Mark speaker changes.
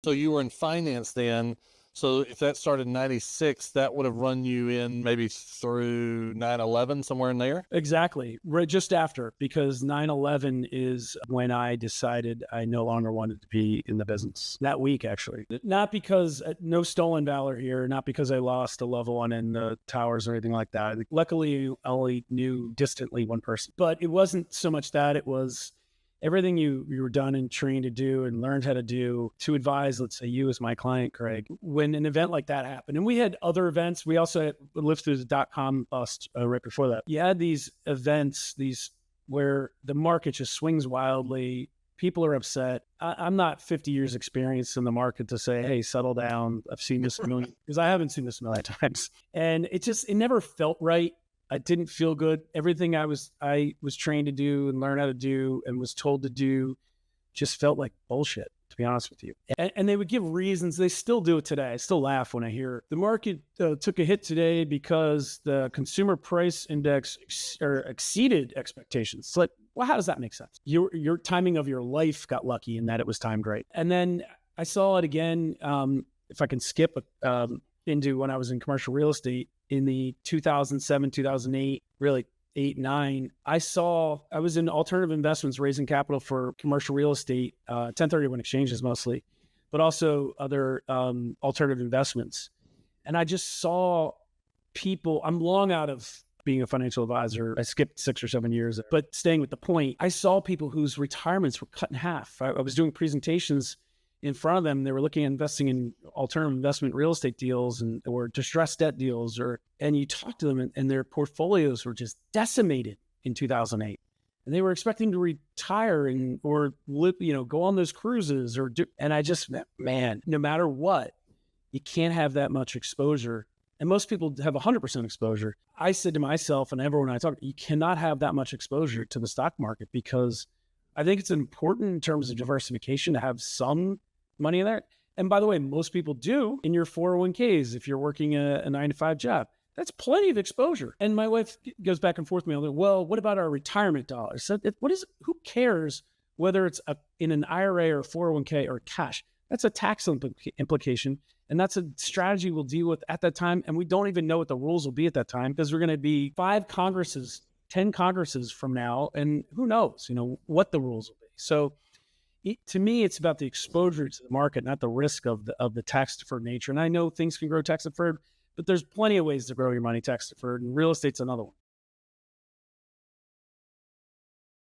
Speaker 1: So you were in finance then. So if that started in 96, that would have run you in maybe through 9/11, somewhere in there?
Speaker 2: Exactly. Right just after, because 9/11 is when I decided I no longer wanted to be in the business. That week, actually. Not because, no stolen valor here, not because I lost a loved one in the towers or anything like that. Luckily, I only knew distantly one person. But it wasn't so much that, it was everything you were done and trained to do and learned how to do to advise, let's say you as my client, Craig, when an event like that happened. And we had other events. We also lived through the dot-com bust right before that. You had these events, where the market just swings wildly. People are upset. I'm not 50 years experience in the market to say, hey, settle down. I've seen this a million, because I haven't seen this a million times. And it never felt right. I didn't feel good. Everything I was trained to do and learn how to do and was told to do just felt like bullshit, to be honest with you. And they would give reasons. They still do it today. I still laugh when I hear the market took a hit today because the consumer price index exceeded expectations. It's like, well, how does that make sense? Your timing of your life got lucky in that it was timed right. And then I saw it again, if I can skip into when I was in commercial real estate in the 2007, 2008, really 8, 9, I was in alternative investments, raising capital for commercial real estate, 1031 exchanges mostly, but also other alternative investments. And I just saw people, I'm long out of being a financial advisor. I skipped 6 or 7 years, but staying with the point, I saw people whose retirements were cut in half. I was doing presentations in front of them. They were looking at investing in alternative investment real estate deals or distressed debt deals, and you talk to them and their portfolios were just decimated in 2008. And they were expecting to retire or go on those cruises and I just, man, no matter what, you can't have that much exposure. And most people have 100% exposure. I said to myself and everyone I talk, you cannot have that much exposure to the stock market, because I think it's important in terms of diversification to have some money in there. And by the way, most people do in your 401ks if you're working a 9-to-5 job. That's plenty of exposure. And my wife goes back and forth with me. Well, what about our retirement dollars? So who cares whether it's in an IRA or 401k or cash? That's a tax implication. And that's a strategy we'll deal with at that time. And we don't even know what the rules will be at that time, because we're going to be 5 Congresses, 10 Congresses from now. And who knows, what the rules will be. So to me, it's about the exposure to the market, not the risk of the tax deferred nature. And I know things can grow tax deferred, but there's plenty of ways to grow your money tax deferred, and real estate's another one.